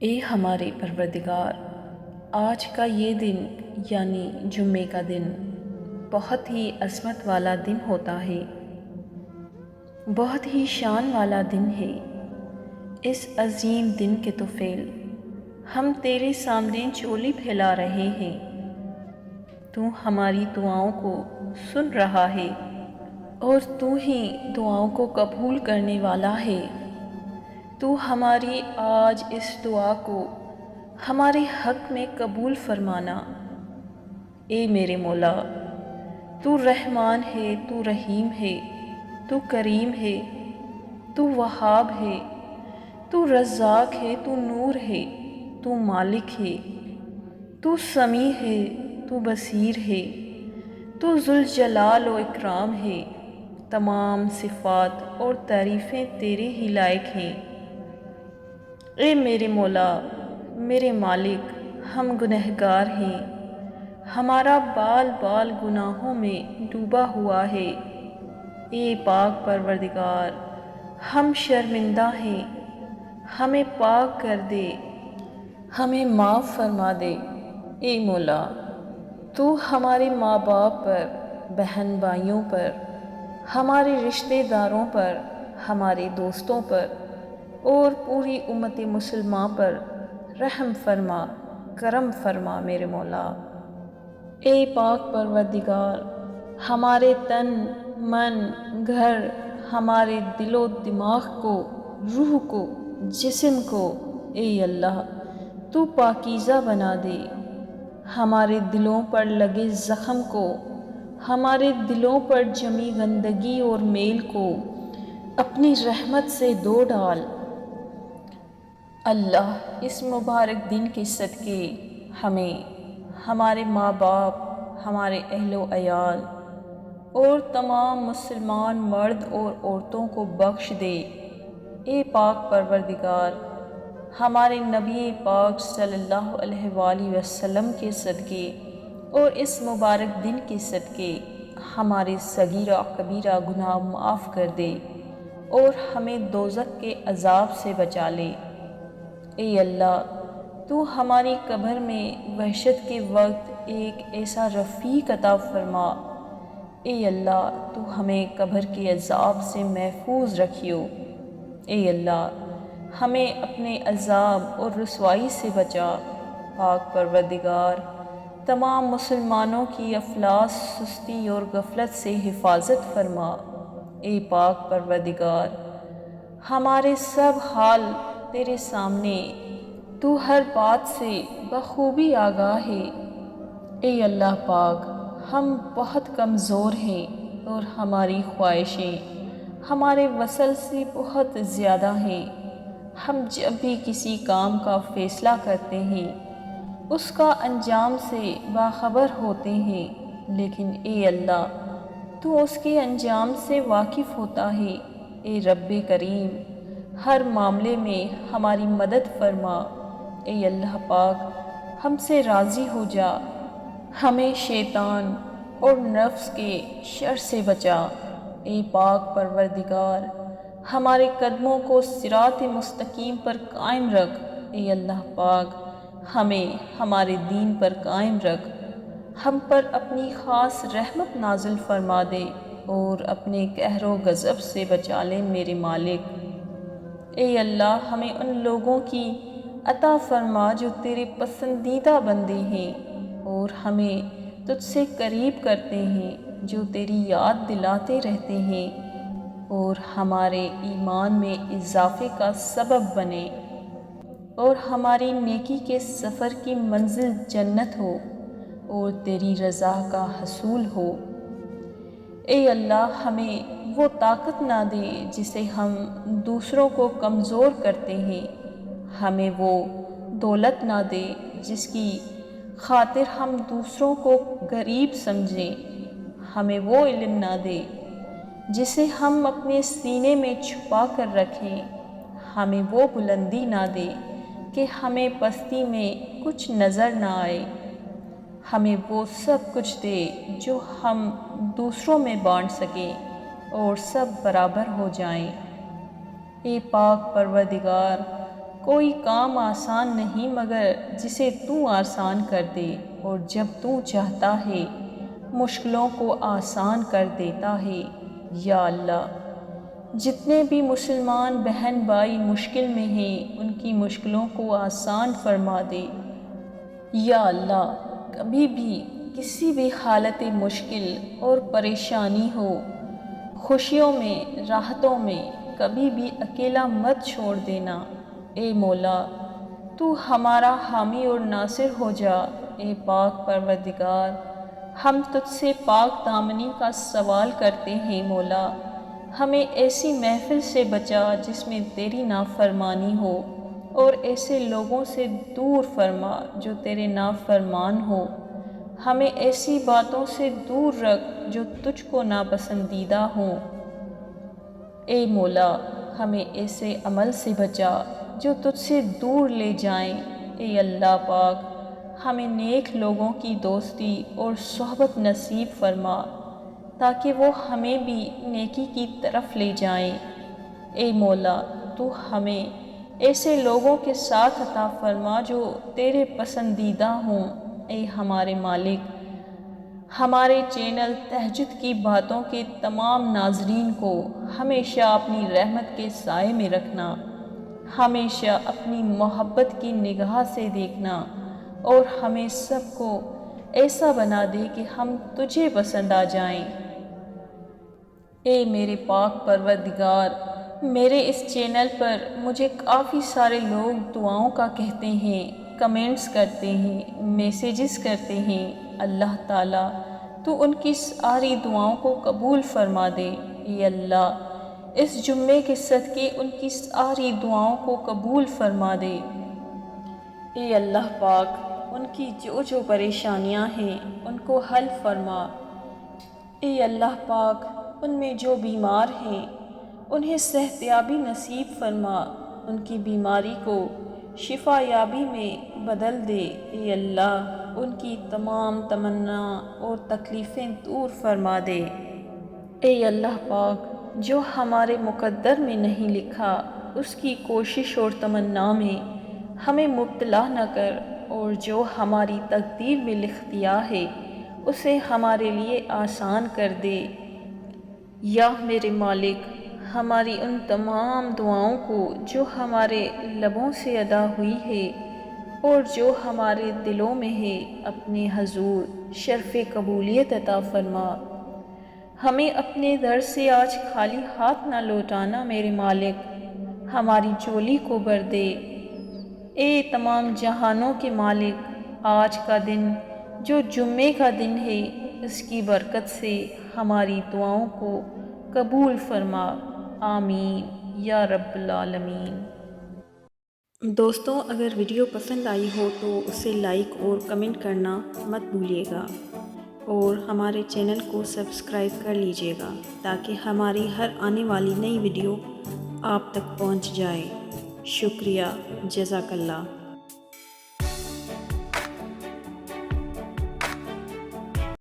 اے ہمارے پروردگار، آج کا یہ دن یعنی جمعے کا دن بہت ہی عظمت والا دن ہوتا ہے، بہت ہی شان والا دن ہے۔ اس عظیم دن کے طفیل ہم تیرے سامنے چولی پھیلا رہے ہیں۔ تو ہماری دعاؤں کو سن رہا ہے اور تو ہی دعاؤں کو قبول کرنے والا ہے۔ تو ہماری آج اس دعا کو ہمارے حق میں قبول فرمانا۔ اے میرے مولا، تو رحمان ہے، تو رحیم ہے، تو کریم ہے، تو وہاب ہے، تو رزاق ہے، تو نور ہے، تو مالک ہے، تو سمیع ہے، تو بصیر ہے، تو ذوالجلال و اکرام ہے۔ تمام صفات اور تعریفیں تیرے ہی لائق ہیں۔ اے میرے مولا، میرے مالک، ہم گنہگار ہیں، ہمارا بال بال گناہوں میں ڈوبا ہوا ہے۔ اے پاک پروردگار، ہم شرمندہ ہیں، ہمیں پاک کر دے، ہمیں معاف فرما دے۔ اے مولا، تو ہمارے ماں باپ پر، بہن بھائیوں پر، ہمارے رشتہ داروں پر، ہمارے دوستوں پر اور پوری امت مسلمہ پر رحم فرما، کرم فرما میرے مولا۔ اے پاک پروردگار، ہمارے تن، من، گھر، ہمارے دل و دماغ کو، روح کو، جسم کو، اے اللہ تو پاکیزہ بنا دے۔ ہمارے دلوں پر لگے زخم کو، ہمارے دلوں پر جمی گندگی اور میل کو اپنی رحمت سے دھو ڈال۔ اللہ اس مبارک دن کے صدقے ہمیں، ہمارے ماں باپ، ہمارے اہل و عیال اور تمام مسلمان مرد اور عورتوں کو بخش دے۔ اے پاک پروردگار، ہمارے نبی پاک صلی اللہ علیہ وآلہ وسلم کے صدقے اور اس مبارک دن کے صدقے ہمارے صغیرہ کبیرہ گناہ معاف کر دے اور ہمیں دوزخ کے عذاب سے بچا لے۔ اے اللہ تو ہماری قبر میں وحشت کے وقت ایک ایسا رفیق عطا فرما۔ اے اللہ تو ہمیں قبر کے عذاب سے محفوظ رکھیو۔ اے اللہ ہمیں اپنے عذاب اور رسوائی سے بچا۔ پاک پروردگار، تمام مسلمانوں کی افلاس، سستی اور غفلت سے حفاظت فرما۔ اے پاک پروردگار، ہمارے سب حال تیرے سامنے، تو ہر بات سے بخوبی آگاہ ہے۔ اے اللہ پاک، ہم بہت کمزور ہیں اور ہماری خواہشیں ہمارے وصل سے بہت زیادہ ہیں۔ ہم جب بھی کسی کام کا فیصلہ کرتے ہیں اس کا انجام سے باخبر ہوتے ہیں، لیکن اے اللہ تو اس کے انجام سے واقف ہوتا ہے۔ اے رب کریم، ہر معاملے میں ہماری مدد فرما۔ اے اللہ پاک، ہم سے راضی ہو جا، ہمیں شیطان اور نفس کے شر سے بچا۔ اے پاک پروردگار، ہمارے قدموں کو صراط مستقیم پر قائم رکھ۔ اے اللہ پاک، ہمیں ہمارے دین پر قائم رکھ، ہم پر اپنی خاص رحمت نازل فرما دے اور اپنے قہر و غضب سے بچا لے میرے مالک۔ اے اللہ ہمیں ان لوگوں کی عطا فرما جو تیرے پسندیدہ بندے ہیں اور ہمیں تجھ سے قریب کرتے ہیں، جو تیری یاد دلاتے رہتے ہیں اور ہمارے ایمان میں اضافے کا سبب بنے اور ہماری نیکی کے سفر کی منزل جنت ہو اور تیری رضا کا حصول ہو۔ اے اللہ ہمیں وہ طاقت نہ دے جسے ہم دوسروں کو کمزور کرتے ہیں، ہمیں وہ دولت نہ دے جس کی خاطر ہم دوسروں کو غریب سمجھیں، ہمیں وہ علم نہ دے جسے ہم اپنے سینے میں چھپا کر رکھیں، ہمیں وہ بلندی نہ دے کہ ہمیں پستی میں کچھ نظر نہ آئے، ہمیں وہ سب کچھ دے جو ہم دوسروں میں بانٹ سکیں اور سب برابر ہو جائیں۔ اے پاک پروردگار، کوئی کام آسان نہیں مگر جسے تو آسان کر دے، اور جب تو چاہتا ہے مشکلوں کو آسان کر دیتا ہے۔ یا اللہ، جتنے بھی مسلمان بہن بھائی مشکل میں ہیں ان کی مشکلوں کو آسان فرما دے۔ یا اللہ، کبھی بھی کسی بھی حالت مشکل اور پریشانی ہو، خوشیوں میں راحتوں میں کبھی بھی اکیلا مت چھوڑ دینا۔ اے مولا، تو ہمارا حامی اور ناصر ہو جا۔ اے پاک پروردگار، ہم تجھ سے پاک دامنی کا سوال کرتے ہیں۔ مولا، ہمیں ایسی محفل سے بچا جس میں تیری نافرمانی ہو، اور ایسے لوگوں سے دور فرما جو تیرے نافرمان ہو۔ ہمیں ایسی باتوں سے دور رکھ جو تجھ کو ناپسندیدہ ہوں۔ اے مولا، ہمیں ایسے عمل سے بچا جو تجھ سے دور لے جائیں۔ اے اللہ پاک، ہمیں نیک لوگوں کی دوستی اور صحبت نصیب فرما تاکہ وہ ہمیں بھی نیکی کی طرف لے جائیں۔ اے مولا، تو ہمیں ایسے لوگوں کے ساتھ عطا فرما جو تیرے پسندیدہ ہوں۔ اے ہمارے مالک، ہمارے چینل تہجد کی باتوں کے تمام ناظرین کو ہمیشہ اپنی رحمت کے سائے میں رکھنا، ہمیشہ اپنی محبت کی نگاہ سے دیکھنا، اور ہمیں سب کو ایسا بنا دے کہ ہم تجھے پسند آ جائیں۔ اے میرے پاک پروردگار، میرے اس چینل پر مجھے کافی سارے لوگ دعاؤں کا کہتے ہیں، کمنٹس کرتے ہیں، میسیجز کرتے ہیں۔ اللہ تعالیٰ تو ان کی ساری دعاؤں کو قبول فرما دے۔ اے اللہ، اس جمعے کے صدقے ان کی ساری دعاؤں کو قبول فرما دے۔ اے اللہ پاک، ان کی جو پریشانیاں ہیں ان کو حل فرما۔ اے اللہ پاک، ان میں جو بیمار ہیں انہیں صحت یابی نصیب فرما، ان کی بیماری کو شفا یابی میں بدل دے۔ اے اللہ، ان کی تمام تمنا اور تکلیفیں دور فرما دے۔ اے اللہ پاک، جو ہمارے مقدر میں نہیں لکھا اس کی کوشش اور تمنا میں ہمیں مبتلا نہ کر، اور جو ہماری تقدیر میں لکھ دیا ہے اسے ہمارے لیے آسان کر دے۔ یا میرے مالک، ہماری ان تمام دعاؤں کو جو ہمارے لبوں سے ادا ہوئی ہے اور جو ہمارے دلوں میں ہے، اپنے حضور شرف قبولیت عطا فرما۔ ہمیں اپنے در سے آج خالی ہاتھ نہ لوٹانا میرے مالک، ہماری چولی کو بھر دے۔ اے تمام جہانوں کے مالک، آج کا دن جو جمعے کا دن ہے اس کی برکت سے ہماری دعاؤں کو قبول فرما۔ آمین یا رب العالمین۔ دوستوں، اگر ویڈیو پسند آئی ہو تو اسے لائک اور کمنٹ کرنا مت بھولیے گا، اور ہمارے چینل کو سبسکرائب کر لیجیے گا تاکہ ہماری ہر آنے والی نئی ویڈیو آپ تک پہنچ جائے۔ شکریہ، جزاک اللہ۔